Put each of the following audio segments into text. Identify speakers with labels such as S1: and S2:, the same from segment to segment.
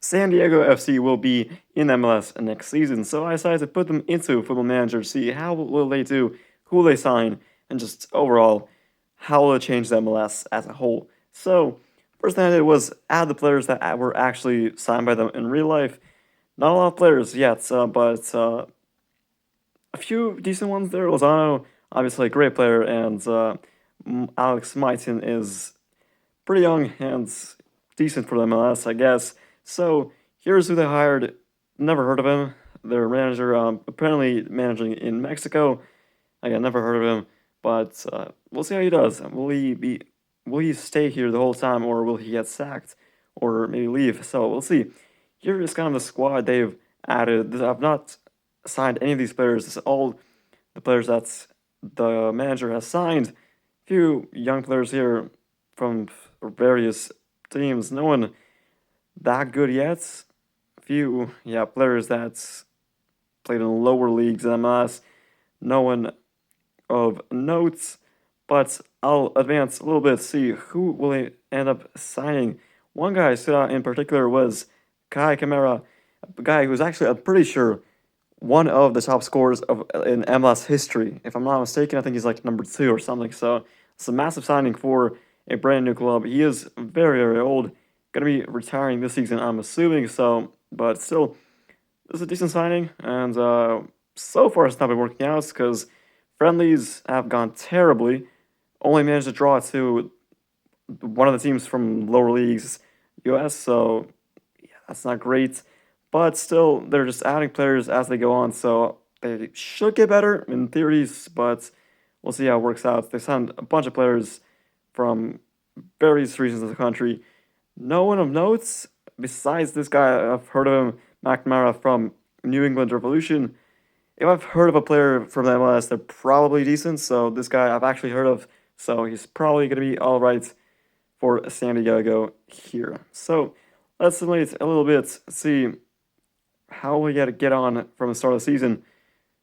S1: San Diego FC will be in MLS next season, so I decided to put them into Football Manager to see how will they do, who will they sign, and just overall, how will it change the MLS as a whole. So, first thing I did was add the players that were actually signed by them in real life. Not a lot of players yet, but a few decent ones there. Lozano, obviously a great player, and Alex Maitin is pretty young and decent for the MLS, I guess. So here's who they hired. Never heard of him. Their manager, apparently managing in Mexico. Again, never heard of him, but we'll see how he does. Will he stay here the whole time, or will he get sacked, or maybe leave? So we'll see. Here is kind of the squad they've added. I've not signed any of these players. It's all the players that the manager has signed. Few young players here from various teams. No one that good yet. Few, yeah, players that played in lower leagues in MLS. No one of notes, but I'll advance a little bit, see who will they end up signing. One guy stood out in particular was Kai Kamara, a guy who's actually, I'm pretty sure, one of the top scorers in MLS history. If I'm not mistaken, I think he's like number 2 or something. So it's a massive signing for a brand new club. He is very, very old. Going to be retiring this season, I'm assuming. So, but still, this is a decent signing. And so far, it's not been working out because friendlies have gone terribly. Only managed to draw to one of the teams from lower leagues, US. So, yeah, that's not great. But still, they're just adding players as they go on, so they should get better in theories, but we'll see how it works out. They signed a bunch of players from various regions of the country. No one of notes, besides this guy, I've heard of him, McNamara from New England Revolution. If I've heard of a player from the MLS, they're probably decent, so this guy I've actually heard of, so he's probably going to be all right for San Diego here. So let's simulate a little bit, see how we got to get on from the start of the season.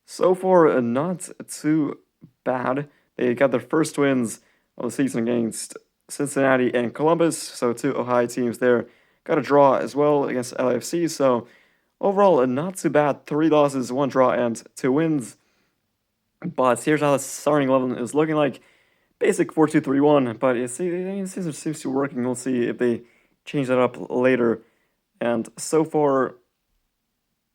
S1: So far, not too bad. They got their first wins of the season against Cincinnati and Columbus, so 2 Ohio teams there. Got a draw as well against LAFC, so overall, not too bad. 3 losses, 1 draw, and 2 wins. But here's how the starting 11 is looking like. Basic 4-2-3-1, but it seems to be working. We'll see if they change that up later. And so far,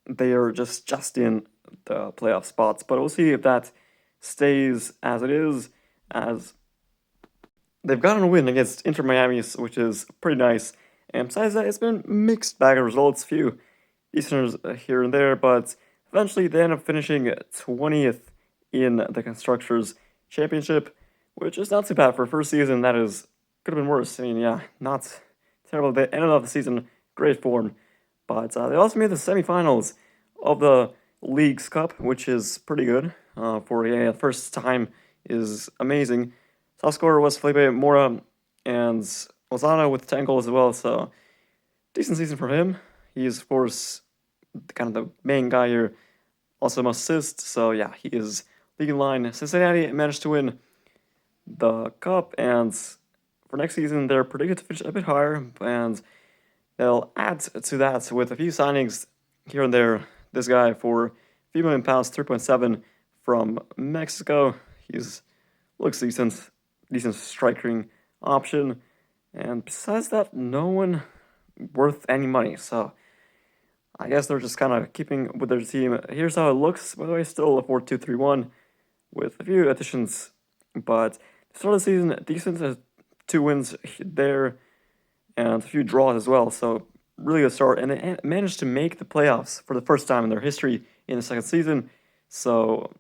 S1: they are just in the playoff spots, but we'll see if that stays as it is, as they've gotten a win against Inter Miami, which is pretty nice. And besides that, it's been mixed bag of results, few Easterners here and there, but eventually they end up finishing 20th in the Constructors Championship, which is not too bad for a first season. That is could have been worse. I mean, yeah, not terrible. They ended off the season great form. But they also made the semifinals of the League's Cup, which is pretty good for a first time. Is amazing. Top scorer was Felipe Mora and Lozano with 10 goals as well. So decent season for him. He is of course kind of the main guy here. Also most assists. So yeah, he is league in line. Cincinnati managed to win the cup, and for next season they're predicted to finish a bit higher, and they'll add to that with a few signings here and there. This guy for a few million pounds, 3.7 from Mexico. He's looks decent striking option. And besides that, no one worth any money. So I guess they're just kind of keeping with their team. Here's how it looks. By the way, still a 4-2-3-1 with a few additions. But the start of the season, decent. 2 wins there and a few draws as well. So really good start, and they managed to make the playoffs for the first time in their history in the second season. So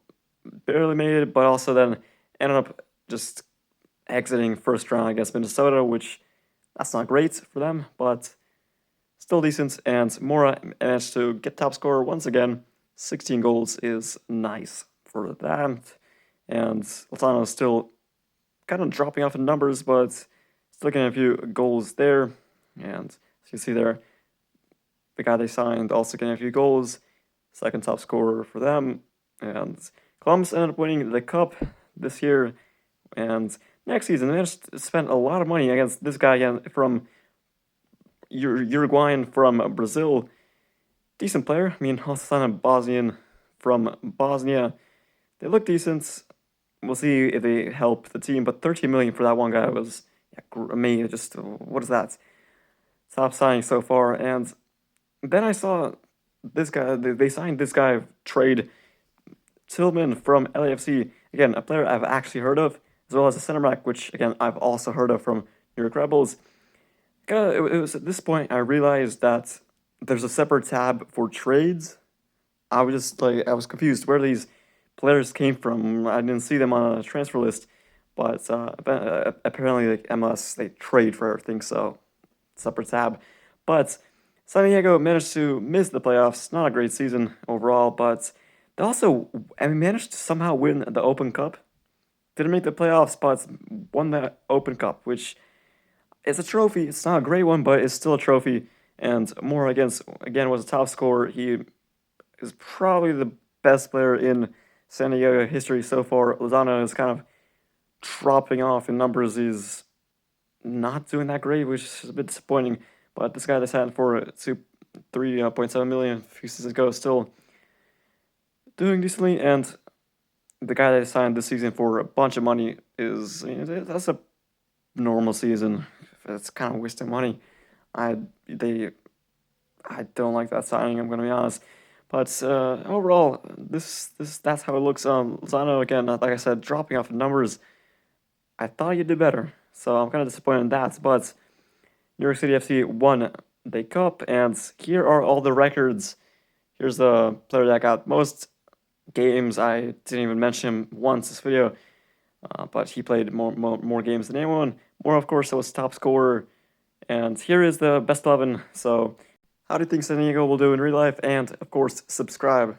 S1: barely made it, but also then ended up just exiting first round against Minnesota, which that's not great for them, but still decent. And Mora managed to get top scorer once again. 16 goals is nice for that. And Lozano is still kind of dropping off in numbers, but still getting a few goals there. And as you see there, the guy they signed also getting a few goals. Second top scorer for them. And Columbus ended up winning the cup this year. And next season, they managed to spend a lot of money against this guy again from Uruguayan from Brazil, decent player. I mean, Lozano, Bosnian from Bosnia. They look decent. We'll see if they help the team, but 13 million for that one guy was amazing. Just what is that? Top signing so far. And then I saw this guy. They signed this guy trade Tillman from LAFC. Again, a player I've actually heard of, as well as a center back, which again I've also heard of from New York Rebels. It was at this point I realized that there's a separate tab for trades. I was just like I was confused where these players came from. I didn't see them on a transfer list, but apparently like MLS they trade for everything, so separate tab. But San Diego managed to miss the playoffs. Not a great season overall, but they also managed to somehow win the Open Cup. Didn't make the playoffs, but won the Open Cup, which is a trophy. It's not a great one, but it's still a trophy. And Moore again was a top scorer. He is probably the best player in San Diego history so far. Lozano is kind of dropping off in numbers. He's not doing that great, which is a bit disappointing. But this guy they signed for 3.7 million a few seasons ago still doing decently. And the guy they signed this season for a bunch of money is that's a normal season. It's kind of wasting money. I don't like that signing. I'm gonna be honest. But overall, that's how it looks. Lozano again, like I said, dropping off in numbers. I thought you did better, so I'm kind of disappointed in that. But New York City FC won the cup, and here are all the records. Here's the player that got most games. I didn't even mention him once this video, but he played more games than anyone. More, of course, was top scorer. And here is the best 11. So, how do you think San Diego will do in real life? And, of course, subscribe.